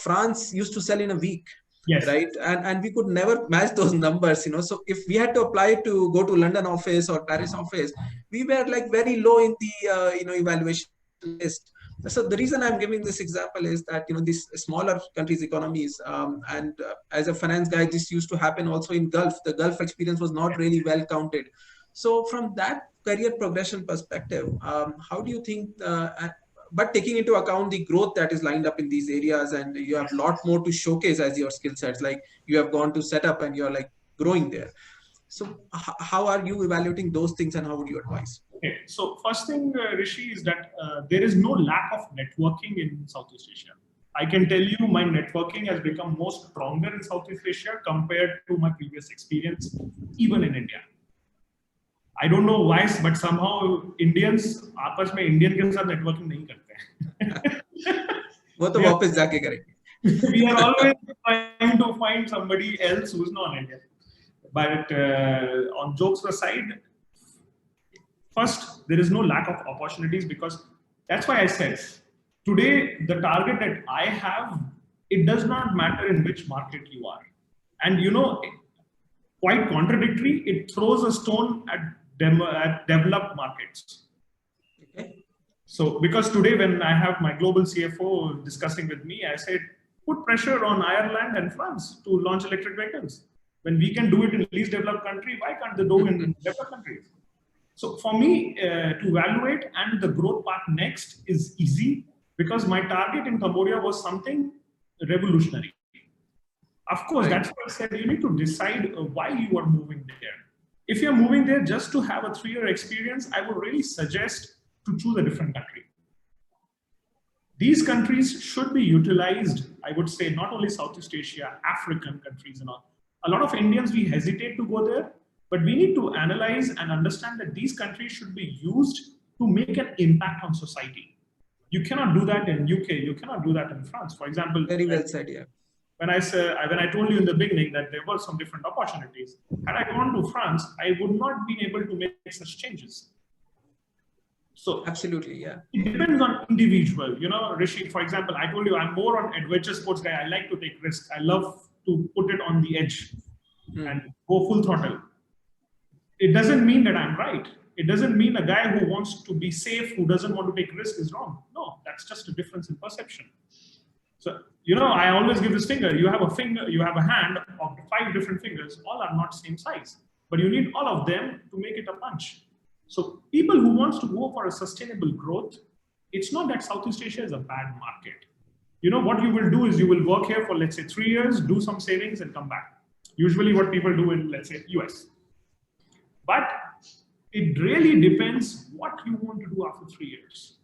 France used to sell in a week. Yes. Right. And we could never match those numbers, So if we had to apply to go to London office or Paris office, we were like very low in the, evaluation list. So the reason I'm giving this example is that, these smaller countries' economies, as a finance guy, this used to happen also in Gulf. The Gulf experience was not really well counted. So from that career progression perspective, how do you think, but taking into account the growth that is lined up in these areas, and you have a lot more to showcase as your skill sets, like you have gone to set up and you're like growing there. So how are you evaluating those things, and how would you advise? Okay, so first thing, Rishi, is that there is no lack of networking in Southeast Asia. I can tell you my networking has become more stronger in Southeast Asia compared to my previous experience, even in India. I don't know why, but somehow Indians आपस में Indian के साथ networking नहीं करते हैं. वो तो वापस जाके करेंगे. We are always trying to find somebody else who's not Indian. But on jokes aside, first, there is no lack of opportunities, because that's why I said today the target that I have, it does not matter in which market you are. And quite contradictory, it throws a stone at developed markets. Okay. So because today when I have my global CFO discussing with me, I said, put pressure on Ireland and France to launch electric vehicles. When we can do it in least developed country, why can't they do it in developed countries? So for me to evaluate and the growth path next is easy, because my target in Cambodia was something revolutionary. Of course, that's why I said you need to decide why you are moving there. If you're moving there just to have a 3-year experience, I would really suggest to choose a different country. These countries should be utilized, I would say, not only Southeast Asia, African countries and all. A lot of Indians, we hesitate to go there, but we need to analyze and understand that these countries should be used to make an impact on society. You cannot do that in UK, you cannot do that in France. For example, very well said, yeah. when I told you in the beginning that there were some different opportunities, had I gone to France, I would not be able to make such changes. So absolutely, yeah. It depends on individual. Rishi, for example, I told you I'm more on adventure sports guy. I like to take risks. I love to put it on the edge and go full throttle. It doesn't mean that I'm right. It doesn't mean a guy who wants to be safe, who doesn't want to take risk is wrong. No, that's just a difference in perception. So, I always give this finger. You have a finger, you have a hand of 5 different fingers. All are not same size, but you need all of them to make it a punch. So people who wants to go for a sustainable growth, it's not that Southeast Asia is a bad market. What you will do is you will work here for, let's say, 3 years, do some savings and come back. Usually what people do in, let's say, US. But it really depends what you want to do after 3 years.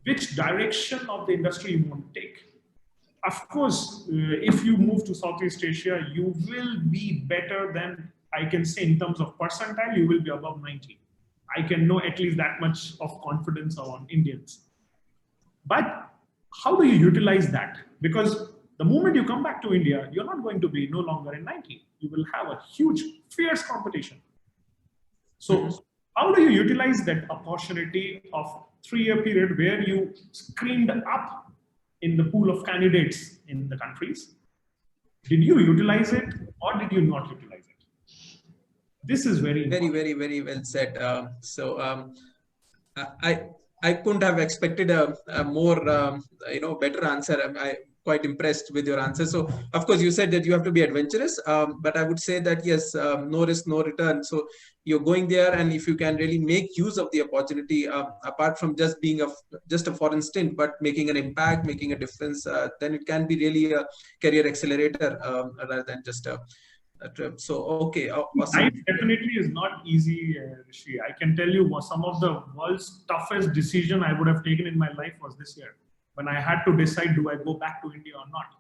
Which direction of the industry you want to take. Of course, if you move to Southeast Asia, you will be better than, I can say in terms of percentile, you will be above 90. I can know at least that much of confidence on Indians. But how do you utilize that? Because the moment you come back to India, you're not going to be no longer in 90. You will have a huge, fierce competition. So how do you utilize that opportunity of 3-year period where you screened up in the pool of candidates in the countries? Did you utilize it or did you not utilize it? This is very important. Very well said. I couldn't have expected a more better answer. I'm quite impressed with your answer. So of course you said that you have to be adventurous, but I would say that yes, no risk, no return. So you're going there, and if you can really make use of the opportunity, apart from just being just a foreign stint, but making an impact, making a difference, then it can be really a career accelerator rather than just a trip. So okay, awesome. Life definitely is not easy, Rishi. I can tell you some of the world's toughest decision I would have taken in my life was this year, when I had to decide, do I go back to India or not?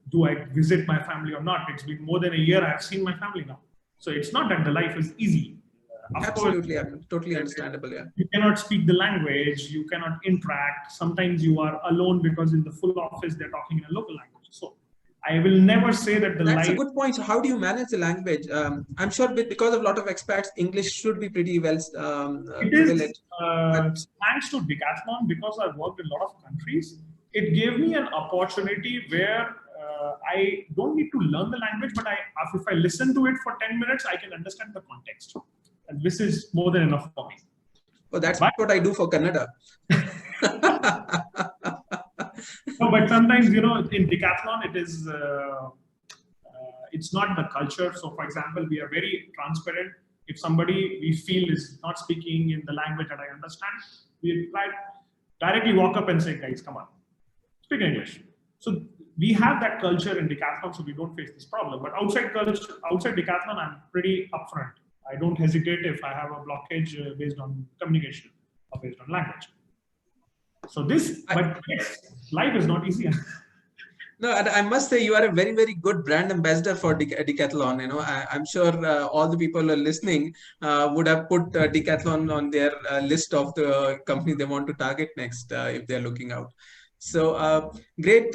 Do I visit my family or not? It's been more than a year I have seen my family now. So it's not that the life is easy. Absolutely, totally understandable. Yeah. You cannot speak the language, you cannot interact. Sometimes you are alone because in the full office they're talking in a local language. So I will never say that the That's a good point. So how do you manage the language? I'm sure because of a lot of expats, English should be pretty well. It is thanks to Decathlon, because I worked in a lot of countries. It gave me an opportunity where I don't need to learn the language, but if I listen to it for 10 minutes, I can understand the context. And this is more than enough for me. Well, that's what I do for Kannada. No, but sometimes, in Decathlon, it is, it's not the culture. So for example, we are very transparent. If somebody we feel is not speaking in the language that I understand, we directly walk up and say, guys, come on, speak English. So we have that culture in Decathlon, so we don't face this problem. But outside Decathlon, I'm pretty upfront. I don't hesitate if I have a blockage based on communication or based on language. So but yes, life is not easy. No, I must say you are a very good brand ambassador for Decathlon. I'm sure all the people who are listening would have put Decathlon on their list of the company they want to target next if they're looking out. So great,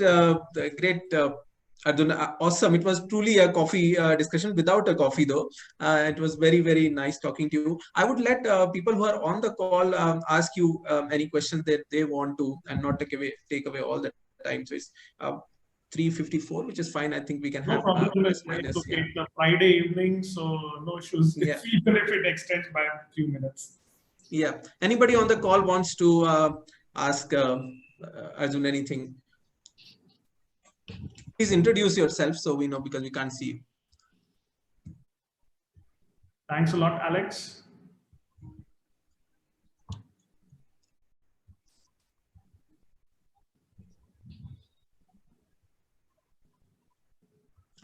Arjun, awesome. It was truly a coffee discussion without a coffee though. It was very nice talking to you. I would let people who are on the call ask you any questions that they want to, and not take away all the time. So it's 3:54, which is fine. I think we can have. No problem. It's a Friday evening, so no issues. Yeah. Even if it extends by a few minutes. Yeah. Anybody on the call wants to ask Arjun anything? Please introduce yourself so we know, because we can't see you. Thanks a lot, Alex.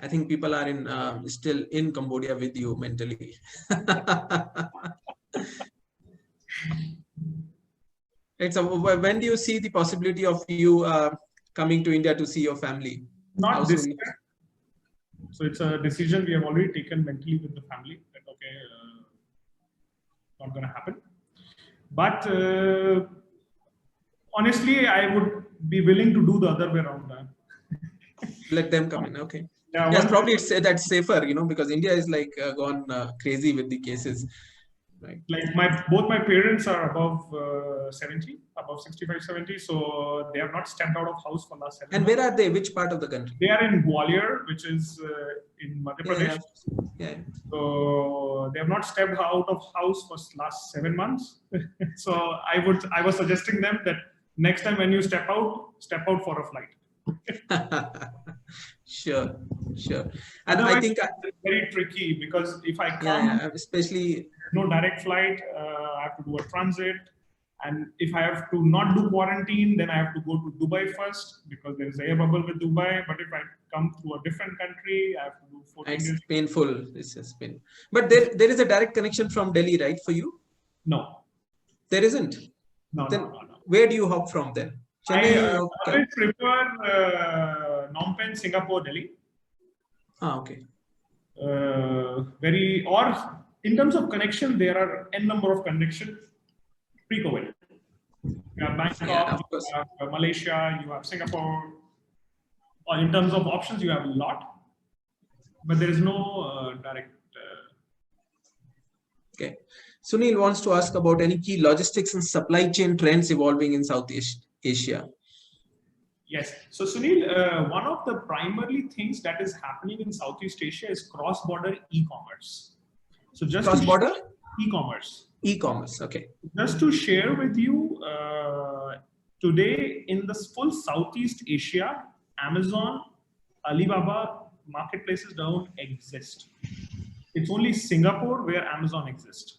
I think people are still in Cambodia with you mentally. When do you see the possibility of you coming to India to see your family? Not this year. So it's a decision we have already taken mentally with the family that okay, not going to happen. But honestly, I would be willing to do the other way around. Let them come in. Okay. Yeah, Yes, probably that's safer, because India is like gone crazy with the cases. Right. Like both my parents are above 70, above 65, 70. So they have not stepped out of house for last 7 months. And where are they? Which part of the country? They are in Gwalior, which is in Madhya Pradesh. Yeah. So they have not stepped out of house for last 7 months. So I was suggesting them that next time when you step out for a flight. Sure. And otherwise, I think it's very tricky because if I come, especially no direct flight, I have to do a transit. And if I have to not do quarantine, then I have to go to Dubai first because there is an air bubble with Dubai. But if I come through a different country, I have to do 14 days. It's painful. This is painful. But there is a direct connection from Delhi, right, for you? No. There isn't? No. Where do you hop from then? I always prefer Phnom Penh, Singapore, Delhi. Okay. Or in terms of connection, there are n number of connections pre-COVID. You have Bangkok, you have Malaysia, you have Singapore. Or in terms of options, you have a lot, but there is no direct. Okay. Sunil wants to ask about any key logistics and supply chain trends evolving in Southeast Asia. Yes. So Sunil, one of the primary things that is happening in Southeast Asia is cross-border e-commerce. So just cross-border e-commerce. E-commerce. Okay. Just to share with you, today in the full Southeast Asia, Amazon, Alibaba marketplaces don't exist. It's only Singapore where Amazon exists.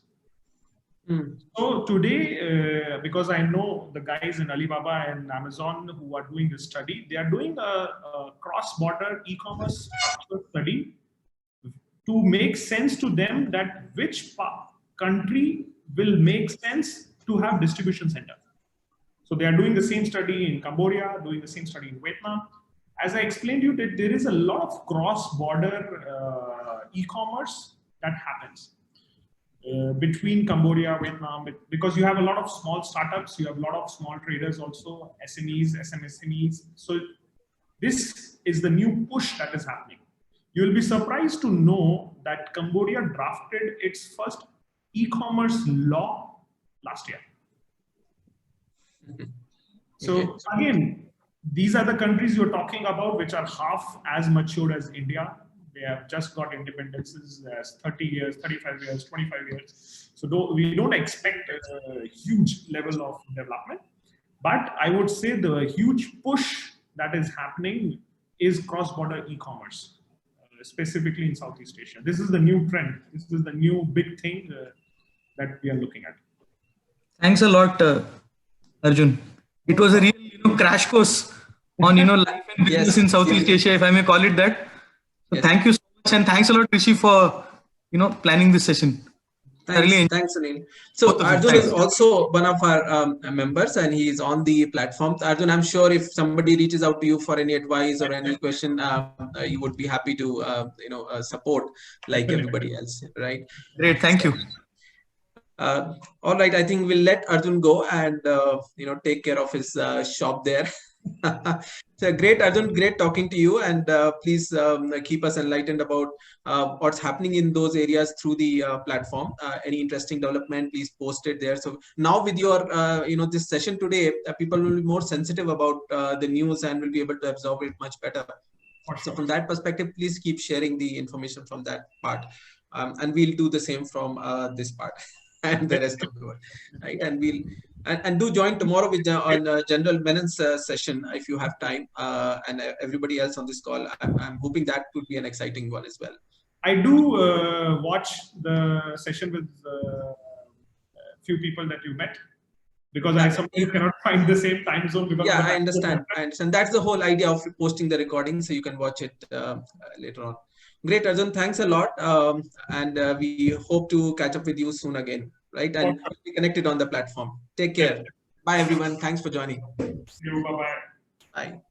So today, because I know the guys in Alibaba and Amazon who are doing this study, they are doing a cross-border e-commerce study to make sense to them that which country will make sense to have distribution center. So they are doing the same study in Cambodia, doing the same study in Vietnam. As I explained to you, that there is a lot of cross-border e-commerce that happens. Between Cambodia, Vietnam, because you have a lot of small startups, you have a lot of small traders also, SMEs, SMSMEs. So this is the new push that is happening. You will be surprised to know that Cambodia drafted its first e-commerce law last year. So again, these are the countries you're talking about, which are half as matured as India. They have just got independences as 30 years, 35 years, 25 years. So we don't expect a huge level of development. But I would say the huge push that is happening is cross-border e-commerce, specifically in Southeast Asia. This is the new trend. This is the new big thing that we are looking at. Thanks a lot, Arjun. It was a real crash course on life and business in Southeast Asia, if I may call it that. So thank you so much, and thanks a lot, Rishi, for planning this session. Thanks, Sunil. So Arjun is also one of our members, and he is on the platform. Arjun, I'm sure if somebody reaches out to you for any advice or any question, you would be happy to support like everybody else, right? Great, thank you. All right, I think we'll let Arjun go and take care of his shop there. So great, Arjun, great talking to you, and please keep us enlightened about what's happening in those areas through the platform. Any interesting development, please post it there. So now with your this session today, people will be more sensitive about the news and will be able to absorb it much better. So from that perspective, please keep sharing the information from that part, and we'll do the same from this part and the rest of the world, right? And we'll and do join tomorrow with on General Menon's session if you have time, and everybody else on this call. I'm hoping that could be an exciting one as well. I do watch the session with a few people that you met, because I sometimes cannot find the same time zone. Because I understand. That's the whole idea of posting the recording, so you can watch it later on. Great, Arjun. Thanks a lot. And we hope to catch up with you soon again, right? And be connected on the platform. Take care. Bye, everyone. Thanks for joining. See you. Bye-bye. Bye.